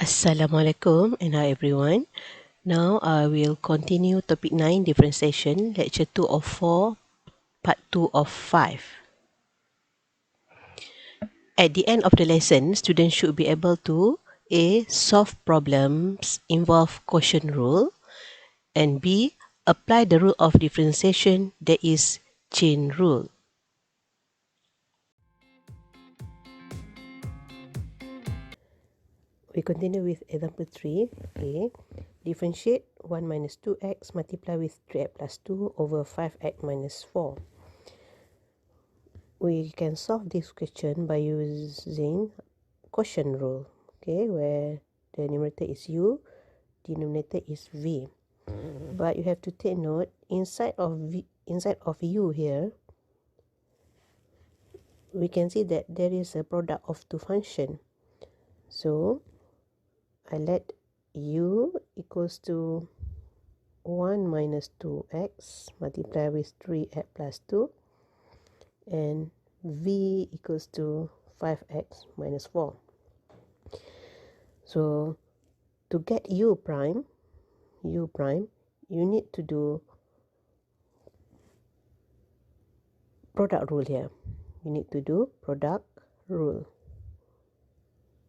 Assalamualaikum and hi everyone. Now I will continue topic 9 differentiation, lecture 2 of 4, part 2 of 5. At the end of the lesson, students should be able to A. Solve problems involve quotient rule, and B. Apply the rule of differentiation, that is chain rule. We continue with example 3. Okay. Differentiate 1 minus 2x multiply with 3x plus 2 over 5x minus 4. We can solve this question by using quotient rule, okay, where the numerator is u, denominator is v. But you have to take note, inside of u here, we can see that there is a product of two functions. So I let u equals to 1 minus 2x multiply with 3x plus 2, and v equals to 5x minus 4. So to get u prime, you need to do product rule here. You need to do product rule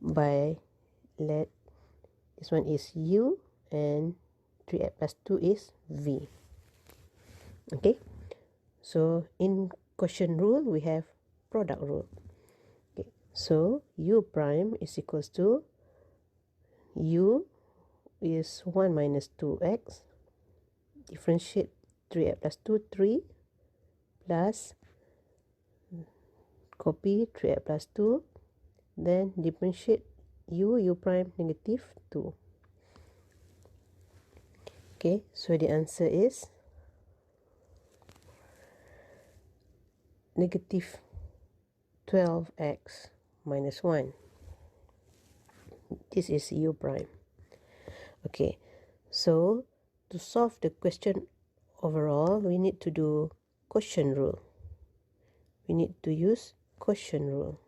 by let this one is u and 3x plus 2 is v. Okay, so in quotient rule we have product rule. Okay, so u prime is equals to u is 1 minus 2x, differentiate 3x plus 2, 3, plus copy 3x plus 2, then differentiate u prime negative 2. Okay, so the answer is negative 12x minus 1. This is u prime. Okay, so to solve the question overall, we need to do quotient rule. We need to use quotient rule.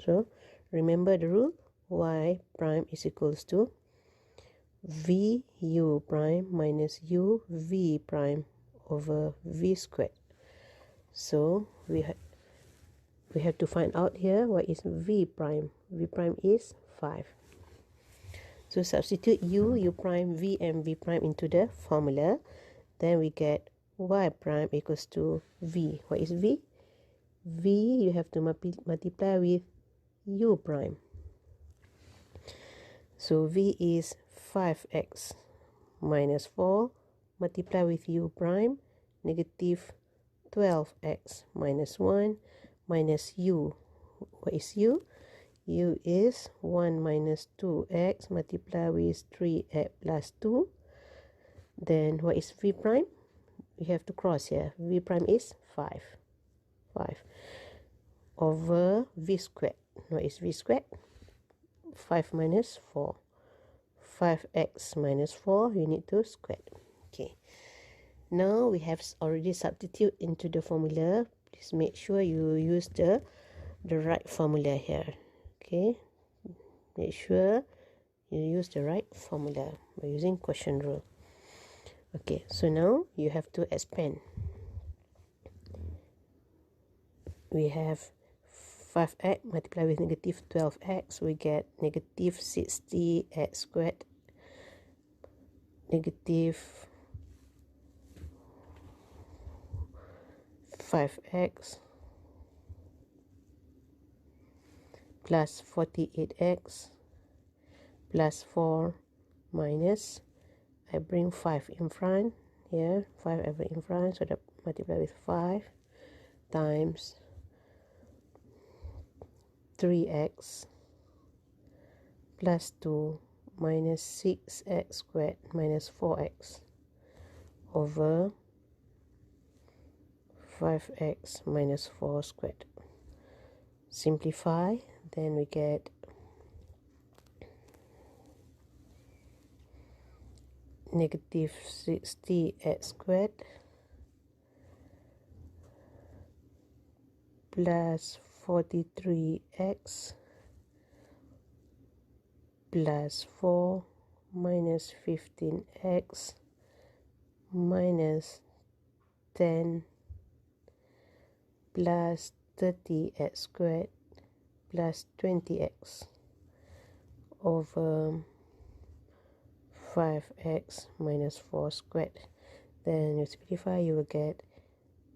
So remember the rule, y prime is equals to v u prime minus u v prime over v squared. So we have to find out here what is v prime. V prime is 5. So substitute u prime, v and v prime into the formula. Then we get y prime equals to v. What is v? V you have to multiply with u prime. So v is 5x minus 4 multiply with u prime, negative 12x minus 1 minus u. What is u? U is 1 minus 2x multiply with 3x plus 2. Then what is v prime? We have to cross here. V prime is 5 over v squared. What is v squared? 5 minus 4. 5x minus 4, you need to square. Okay. Now we have already substitute into the formula. Please make sure you use the right formula here. Okay. Make sure you use the right formula by using quotient rule. Okay, so now you have to expand. We have 5x multiply with negative 12x, we get negative 60x squared, negative 5x plus 48x plus 4 minus, I bring 5 in front here, 5 ever in front, so that multiply with 5 times 3x plus 2 minus 6x squared minus 4x over 5x minus 4 squared. Simplify, then we get negative 60x squared plus 43x plus 4 minus 15x minus 10 plus 30x squared plus 20x over 5x minus 4 squared. Then you simplify, you will get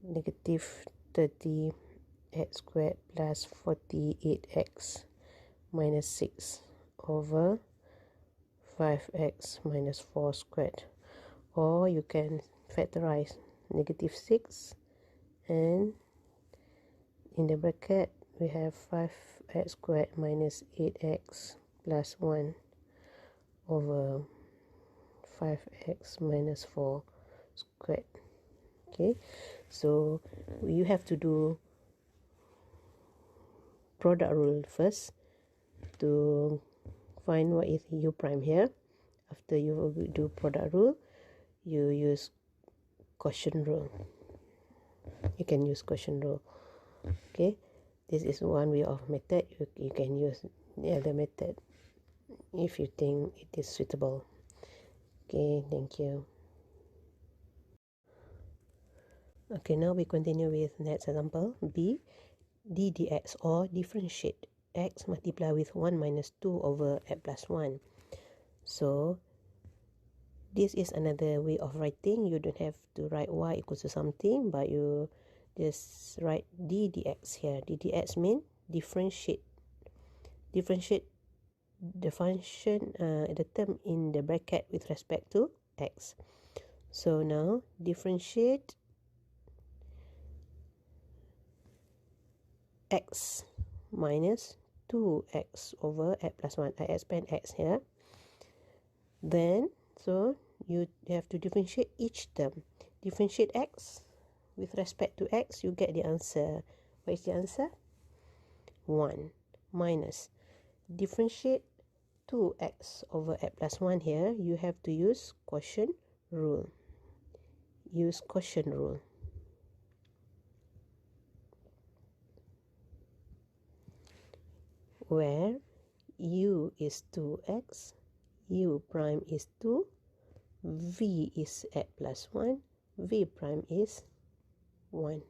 negative 30x squared plus 48x minus 6 over 5x minus 4 squared. Or you can factorize negative 6, and in the bracket we have 5x squared minus 8x plus 1 over 5x minus 4 squared. Okay, so you have to do product rule first to find what is u prime here. After you do product rule, you use quotient rule. You can use quotient rule. Okay, this is one way of method. You can use the other method if you think it is suitable. Okay, thank you. Okay, now we continue with next example. B, d dx, or differentiate x multiply with 1 minus 2 over x plus 1. So this is another way of writing. You don't have to write y equals to something, but you just write d dx here. D dx means differentiate the function, the term in the bracket with respect to x. So now differentiate x minus 2x over x plus 1. I expand x here. Then, so you have to differentiate each term. Differentiate x with respect to x, you get the answer. What is the answer? 1 minus differentiate 2x over x plus 1 here. You have to use quotient rule. Use quotient rule. Where u is 2x, u prime is 2, v is x plus 1, v prime is 1.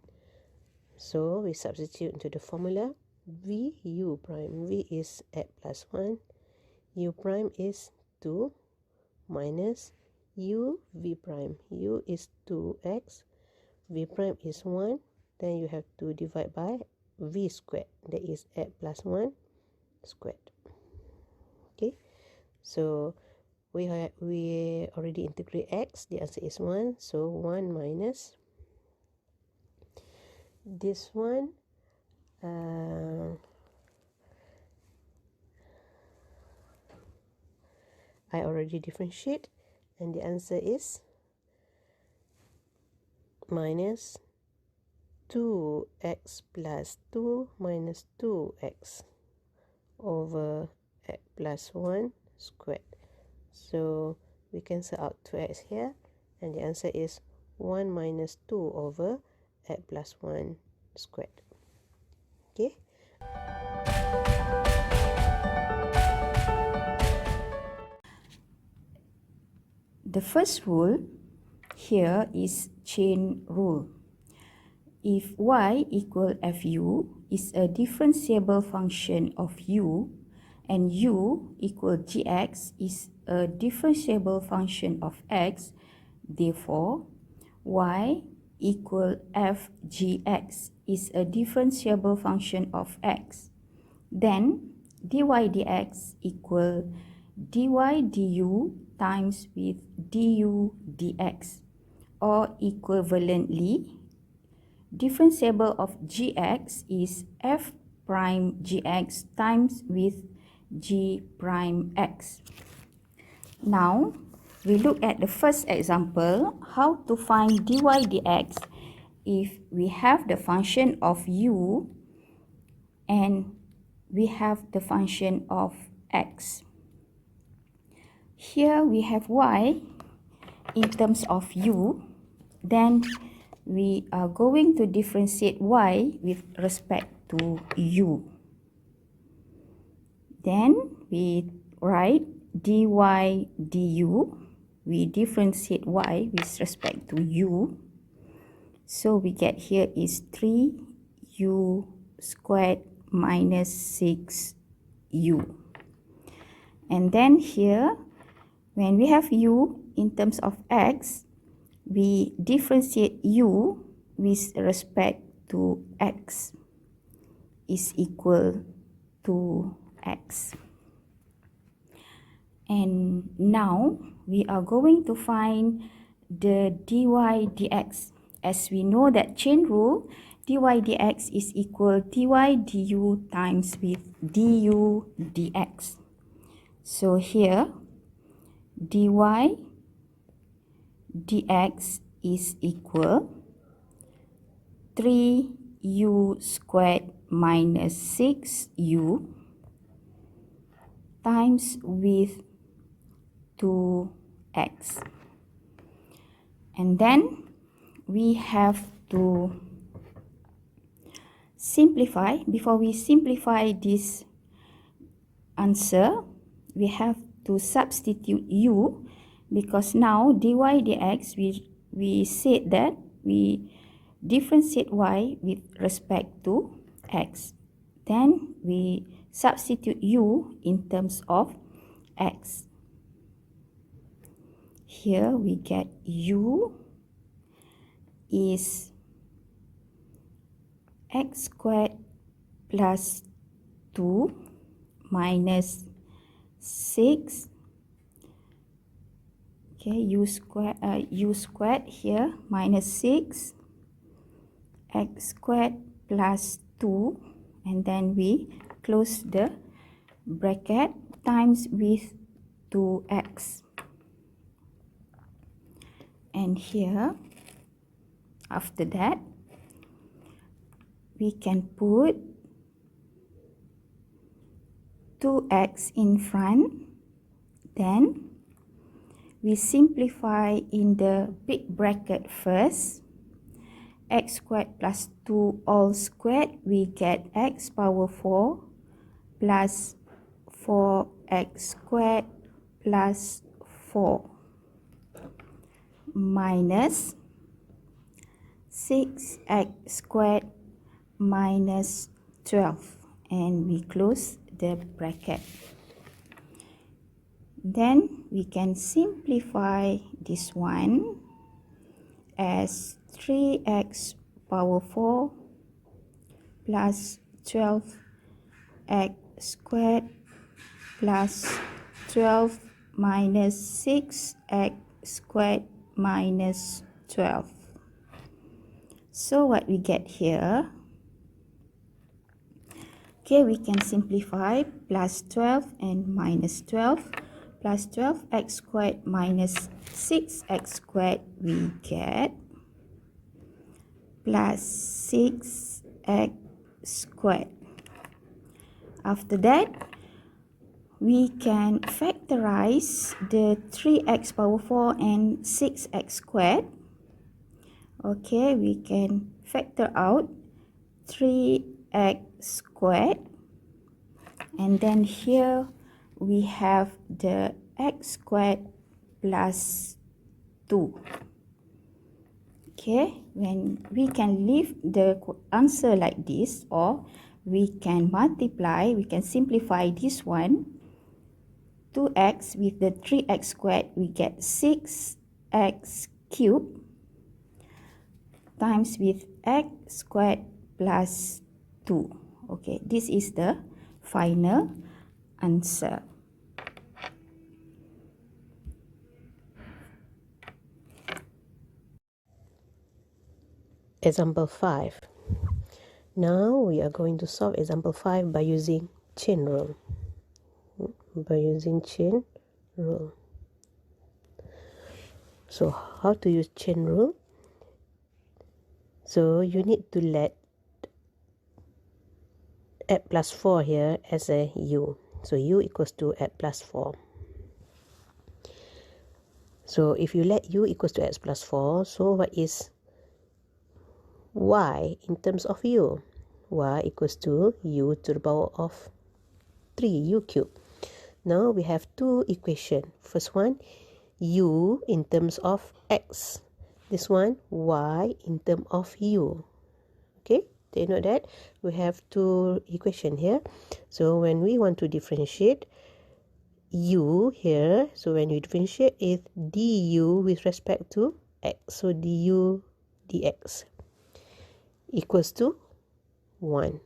So we substitute into the formula. V u prime, v is x plus 1, u prime is 2, minus u v prime, u is 2x, v prime is 1. Then you have to divide by v squared, that is x plus 1 squared. Okay, so we already integrate x. The answer is 1. So 1 minus this one, I already differentiate, and the answer is minus 2x plus 2 minus 2x over x plus 1 squared. So we cancel out 2x here, and the answer is 1 minus 2 over x plus 1 squared. Okay. The first rule here is chain rule. If y equal fu is a differentiable function of u, and u equal gx is a differentiable function of x, therefore y equal f gx is a differentiable function of x. Then dy dx equal dy du times with du dx, or equivalently, differentiable of gx is f prime gx times with g prime x. Now, we look at the first example, how to find dy dx if we have the function of u and we have the function of x. Here we have y in terms of u, then we are going to differentiate y with respect to u. Then we write dy du. We differentiate y with respect to u. So we get here is 3u squared minus 6u. And then here, when we have u in terms of x, we differentiate u with respect to x is equal to x. And now we are going to find the dy dx. As we know that chain rule, dy dx is equal dy du times with du dx. So here, dy dx is equal 3u squared minus 6u times with 2x. And then we have to simplify. Before we simplify this answer, we have to substitute u, because now dy dx, we said that we differentiate y with respect to x. Then we substitute u in terms of x. Here we get u is x squared plus 2 minus 6. Okay, u squared here minus 6, x squared plus 2, and then we close the bracket, times with 2x. And here, after that, we can put 2x in front. Then we simplify in the big bracket first. X squared plus 2 all squared, we get x power 4 plus 4x squared plus 4 minus 6x squared minus 12, and we close the bracket. Then we can simplify this one as 3x power 4 plus 12x squared plus 12 minus 6x squared minus 12. So what we get here, okay, we can simplify plus 12 and minus 12. Plus 12x squared minus 6x squared, we get plus 6x squared. After that, we can factorize the 3x power 4 and 6x squared. Okay, we can factor out 3x squared. And then here we have the x squared plus 2. Okay, when we can leave the answer like this, or we can multiply, we can simplify this one. 2x with the 3x squared, we get 6x cubed times with x squared plus 2. Okay, this is the final answer. Example 5. Now we are going to solve example 5 by using chain rule. So how to use chain rule? So you need to let x plus 4 here as a u. So u equals to x plus 4. So if you let u equals to x plus 4, so what is y in terms of u? y equals to u to the power of 3u cubed. Now we have two equations. First one, u in terms of x. This one, y in terms of u. Okay, take note that we have two equations here. So when we want to differentiate u here, so when you differentiate it, du with respect to x. So du dx equals to 1.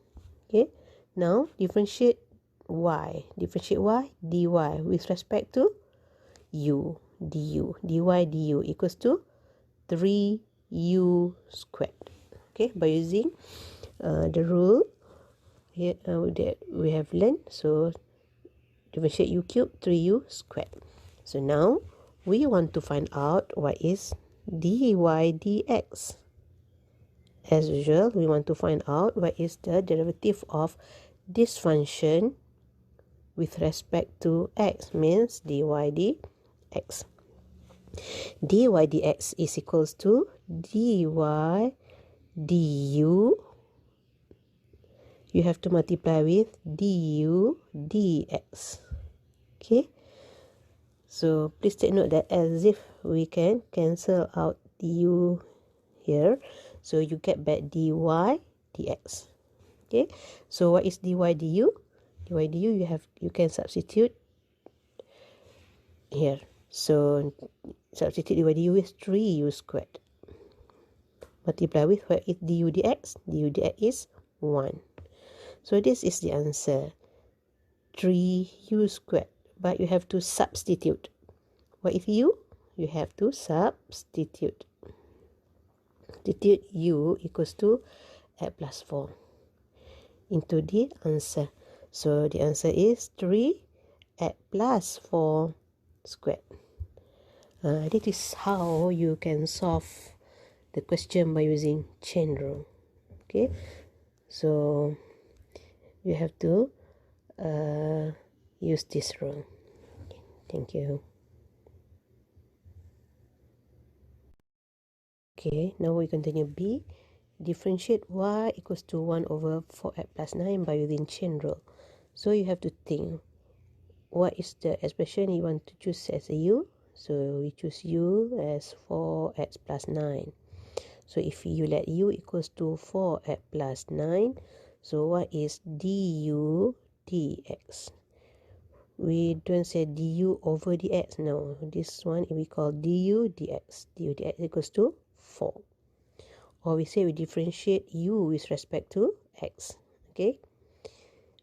Okay, now differentiate y. Differentiate y, dy with respect to u, du. dy du equals to 3u squared. Okay, by using the rule here that we have learned. So differentiate u cubed 3u squared. So now we want to find out what is dy dx. As usual, we want to find out what is the derivative of this function with respect to x, means dy dx. Dy dx is equals to dy du. You have to multiply with du dx. Okay, so please take note that as if we can cancel out du here, so you get back dy dx. Okay, so what is dy du? Dy du, you can substitute here. So substitute dy du is 3u squared. Multiply with what is du dx? Du dx is 1. So this is the answer, 3u squared. But you have to substitute. What is u? You have to substitute. Substitute u equals to x plus 4 into the answer. So the answer is 3x plus 4 squared. This is how you can solve the question by using chain rule. Okay, so you have to use this rule. Thank you. Okay, now we continue B. Differentiate y equals to 1 over 4x plus 9 by using chain rule. So you have to think, what is the expression you want to choose as a u? So we choose u as 4x plus 9. So if you let u equals to 4x plus 9, so what is du dx? We don't say du over dx. No, this one we call du dx. Du dx equals to 4. Or we say we differentiate u with respect to x. Okay.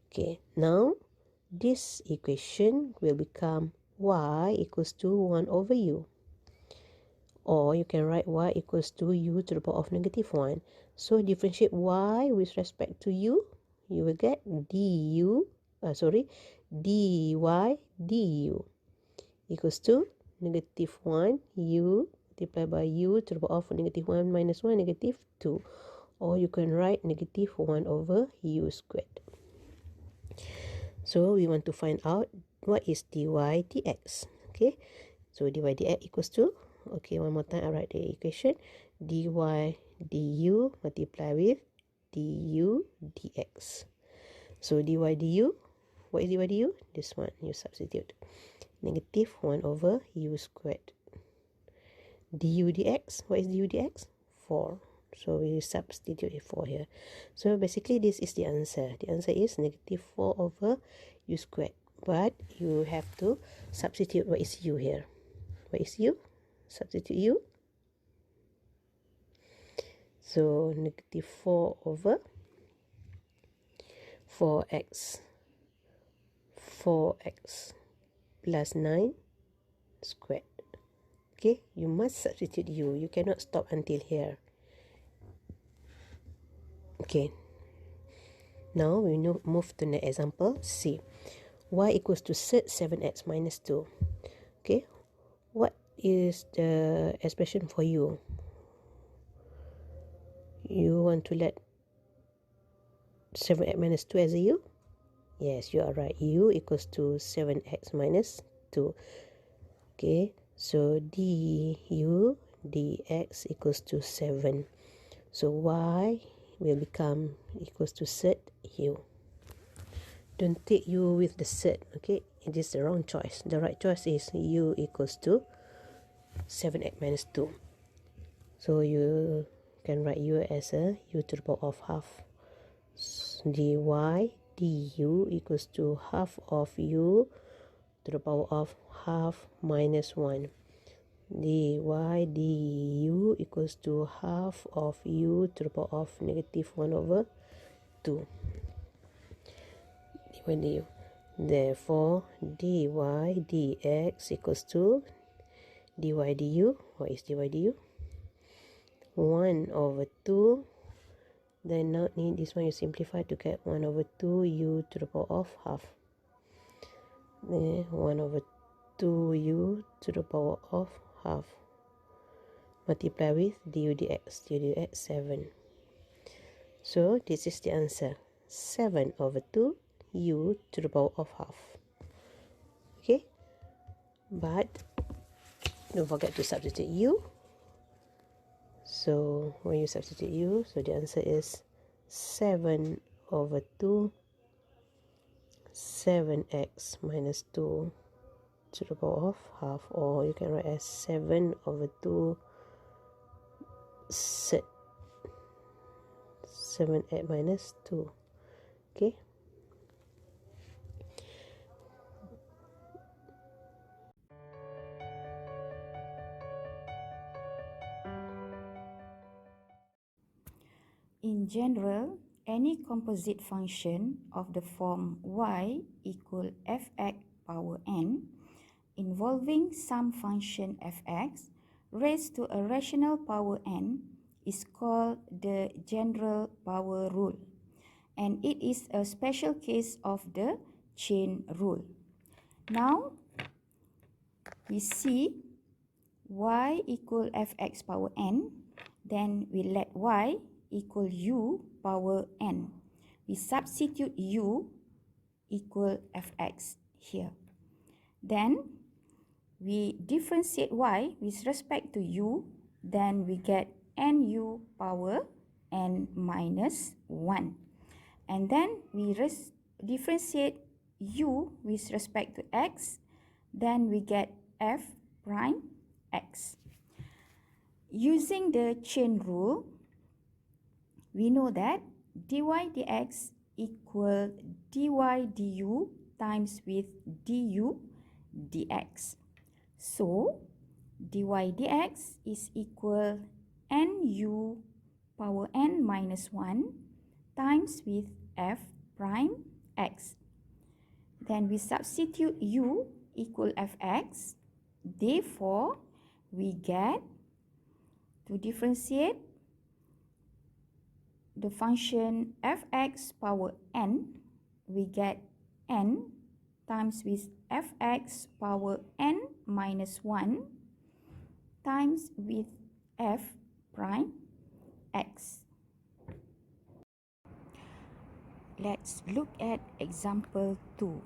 Okay. Now this equation will become y equals to 1 over u. Or you can write y equals to u to the power of negative 1. So differentiate y with respect to u. You will get dy du equals to negative 1 u multiplied by u to the power of negative 1 minus 1, negative 2. Or you can write negative 1 over u squared. So we want to find out what is dy dx. Okay, so dy dx equals to, okay, one more time I write the equation, dy du multiply with du dx. So dy du, what is dy du? This one, you substitute. Negative 1 over u squared. Du dx, what is du dx? 4. So we substitute 4 here. So basically this is the answer. The answer is negative 4 over u squared. But you have to substitute what is u here. What is u? Substitute u. So negative 4 over 4x plus 9 squared. Okay, you must substitute u. You cannot stop until here. Okay, now we move to the example C. Y equals to 7x minus 2. Okay, what is the expression for u? You want to let 7x minus 2 as a u? Yes, you are right. U equals to 7x minus 2. Okay, so du dx equals to 7. So y will become equals to set u. Don't take u with the set, okay? It is the wrong choice. The right choice is u equals to 7x minus 2. So you can write u as a u to the power of half. Dy du equals to half of u to the power of half minus 1. Dy du equals to half of u to the power of negative 1 over 2. Dy du. Therefore, dy dx equals to dy du. What is dy du? 1 over 2. Then now need this one, you simplify to get 1 over 2 u to the power of half. 1 over 2 u to the power of half. Multiply with du dx. Du dx 7. So this is the answer. 7 over 2 u to the power of half. Okay. But don't forget to substitute u. So when you substitute u, so the answer is 7 over 2 7x minus 2 to the power of half, or you can write as 7 over 2 7x minus 2. Okay. In general, any composite function of the form y equal fx power n involving some function fx raised to a rational power n is called the general power rule, and it is a special case of the chain rule. Now, we see y equal fx power n, then we let y equal u power n. We substitute u equal fx here. Then we differentiate y with respect to u, then we get nu power n minus 1. And then we differentiate u with respect to x, then we get f prime x. Using the chain rule, we know that dy dx equal dy du times with du dx. So, dy dx is equal nu power n minus 1 times with f prime x. Then we substitute u equal fx. Therefore, we get, to differentiate the function fx power n, we get n times with fx power n minus 1 times with f prime x. Let's look at example 2.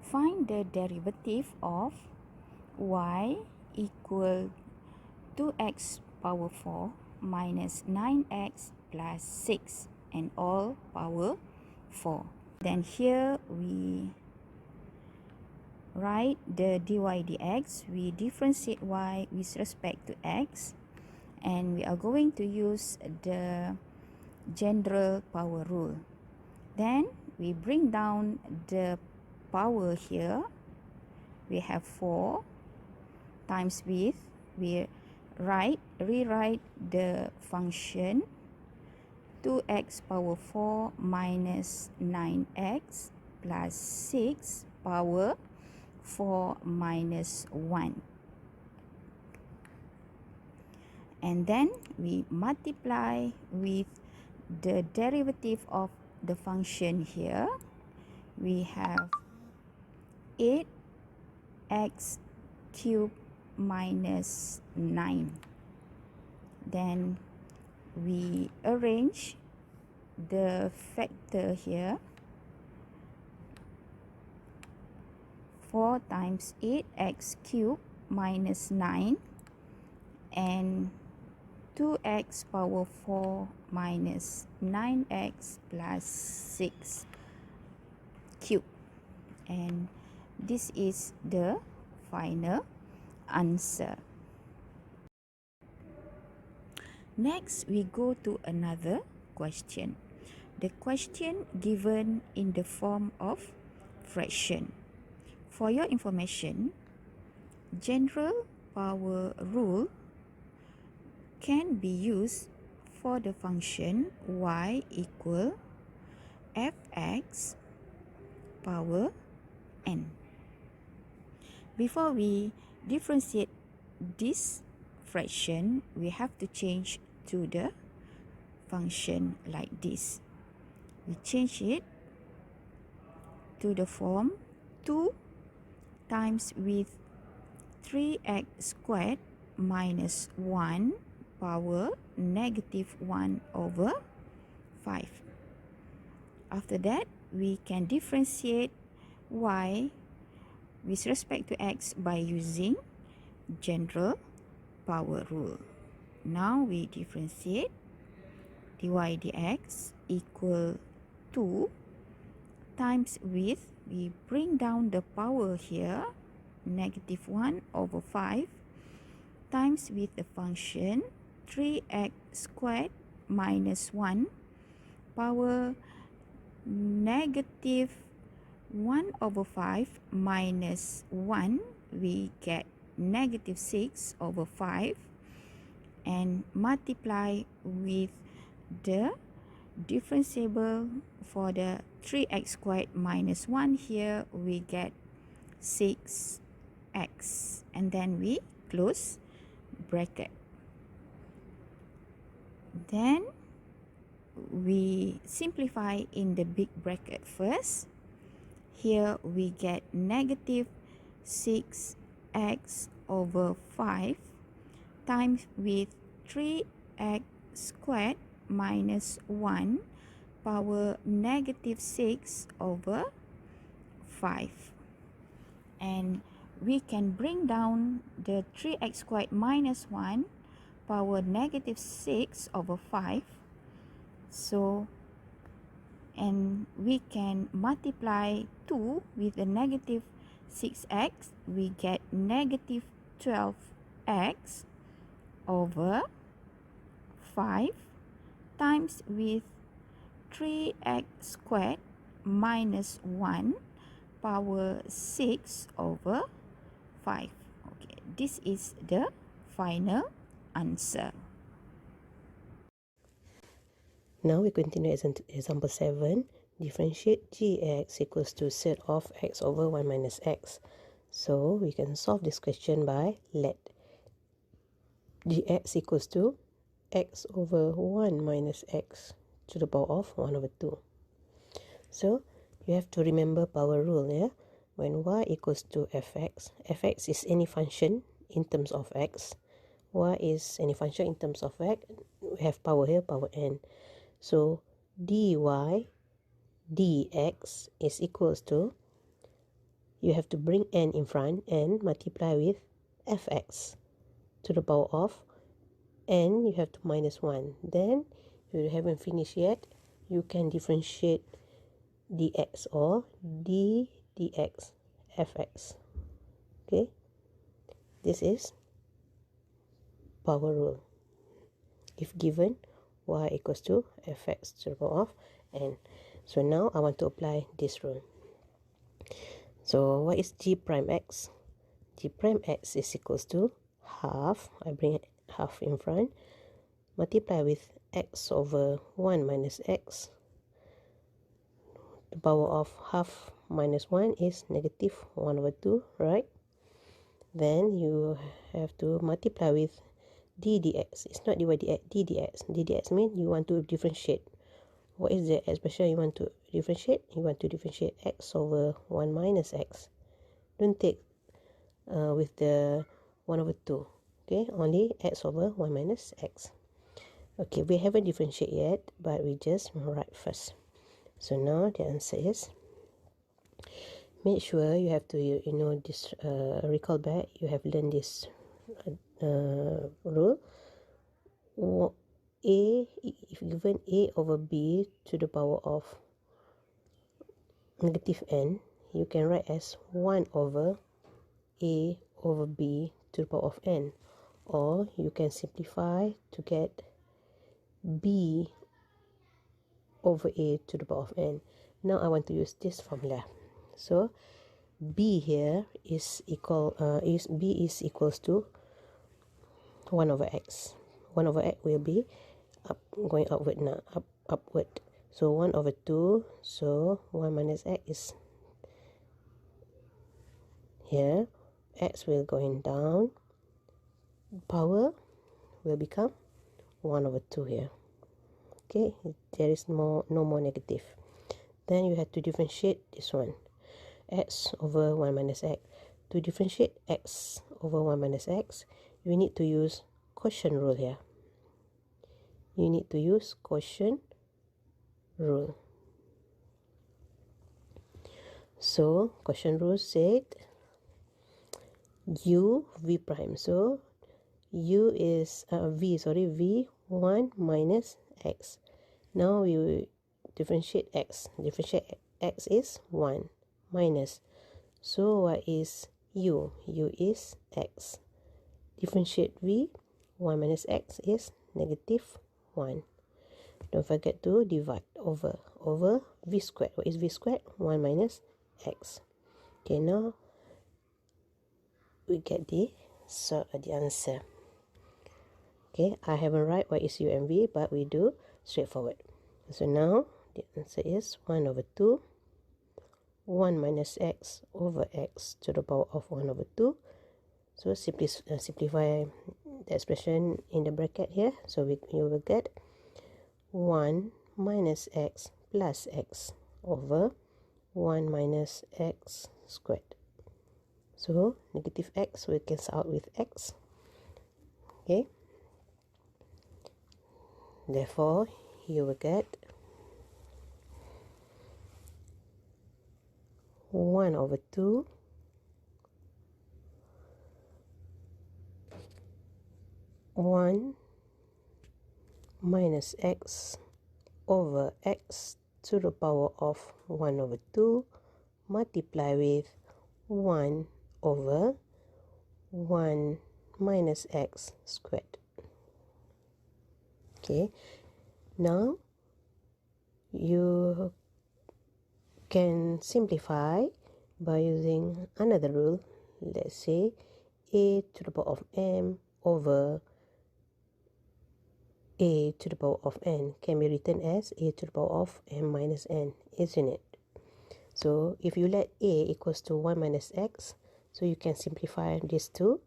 Find the derivative of y equal 2x power 4 minus 9x plus 6 and all power 4. Then here we write the dy dx. We differentiate y with respect to x, and we are going to use the general power rule. Then we bring down the power here. We have 4 times with, we rewrite the function 2x power 4 minus 9x plus 6 power 4 minus 1. And then we multiply with the derivative of the function here. We have 8x cubed minus 9. Then we arrange the factor here. 4 times 8x cubed minus 9 and 2x power 4 minus 9x plus 6 cube. And this is the final answer. Next, we go to another question. The question given in the form of fraction. For your information, general power rule can be used for the function y equal fx power n. Before we differentiate this fraction, we have to change to the function like this. We change it to the form 2 times with 3x squared minus 1 power negative 1 over 5. After that, we can differentiate y with respect to x by using general power rule. Now we differentiate dy dx equal 2 times with, we bring down the power here, negative 1 over 5 times with the function 3x squared minus 1 power negative 1 over 5 minus 1, we get negative 6 over 5, and multiply with the differentiable for the 3x squared minus 1 here, we get 6x, and then we close bracket. Then we simplify in the big bracket first. Here we get negative 6x over 5 times with 3x squared minus 1 power negative 6 over 5. And we can bring down the 3x squared minus 1 power negative 6 over 5. So, and we can multiply 2 with the negative 6x, we get negative 12x over 5 times with 3x squared minus 1 power 6 over 5. Okay, this is the final answer. Now we continue example 7. Differentiate gx equals to set of x over 1 minus x. So we can solve this question by let gx equals to x over 1 minus x to the power of 1 over 2. So you have to remember power rule, yeah? When y equals to fx, fx is any function in terms of x. Y is any function in terms of x. We have power here, power n. So dy dx is equals to, you have to bring n in front and multiply with fx to the power of n, you have to minus 1. Then you haven't finished yet, you can differentiate dx or d dx fx. Okay, this is power rule. If given y equals to fx to the power of n. So now I want to apply this rule. So what is g prime x? G prime x is equals to half, I bring half in front, multiply with x over 1 minus x. The power of half minus 1 is negative 1 over 2, right? Then you have to multiply with d dx. It's not dy dx, d dx. d dx means you want to differentiate. What is the expression you want to differentiate? You want to differentiate x over 1 minus x. Don't take with the 1 over 2. Okay, only x over 1 minus x. Okay, we haven't differentiated yet, but we just write first. So now the answer is, make sure you have to, this, recall back, you have learned this rule. if given a over b to the power of negative n, you can write as 1 over a over b to the power of n, or you can simplify to get b over a to the power of n. Now I want to use this formula. So b here is b is equals to 1 over x. 1 over x will be going upward now, upward. So 1 over 2, so 1 minus x is here. X will going down. Power will become 1 over 2 here. Okay, there is no more negative. Then you have to differentiate this one. X over 1 minus x. To differentiate x over 1 minus x, you need to use quotient rule here. You need to use quotient rule. So quotient rule said u v prime. So u is v 1 minus x. Now we differentiate x. Differentiate x is 1 minus. So what is u? U is x. Differentiate v, 1 minus x is negative 1. Don't forget to divide over v squared. What is v squared? 1 minus x. Okay, now we get the answer. Okay, I haven't write what is u and v, but we do straightforward. So now the answer is 1 over 2, 1 minus x over x to the power of 1 over 2. So simplify the expression in the bracket here. So you will get 1 minus x plus x over 1 minus x squared. So negative x will cancel out with x. Okay. Therefore, you will get 1 over 2 1 minus x over x to the power of 1 over 2 multiply with 1 over 1 minus x squared. Okay, now you can simplify by using another rule. Let's say a to the power of m over a to the power of n can be written as a to the power of m minus n, isn't it? So if you let a equals to 1 minus x, so you can simplify these two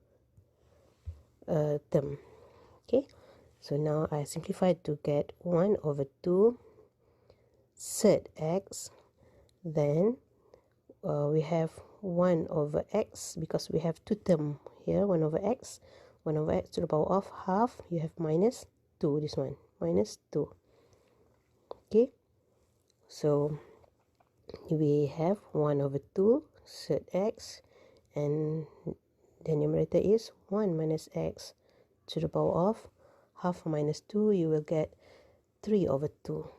term. Okay, so now I simplified to get 1 over 2 third x. Then we have 1 over x, because we have two term here, 1 over x to the power of half. You have minus 2, this one minus 2. Okay, so we have 1 over 2 third x, and the numerator is 1 minus x to the power of half minus 2. You will get 3 over 2,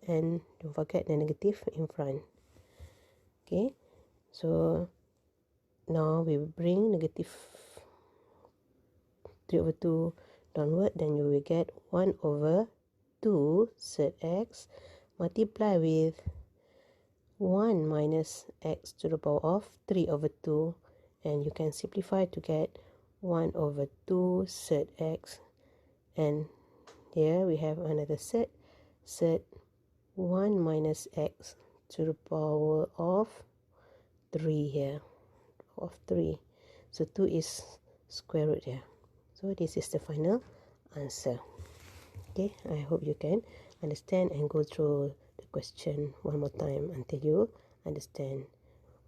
and don't forget the negative in front. Okay, so now we will bring negative 3 over 2 downward, then you will get 1 over 2 third x multiply with 1 minus x to the power of 3 over 2, and you can simplify to get 1 over 2 third x, and here we have another third 1 minus x to the power of 3 here, of 3. So 2 is square root here. So this is the final answer. Okay, I hope you can understand and go through the question one more time until you understand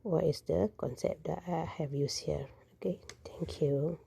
what is the concept that I have used here. Okay, thank you.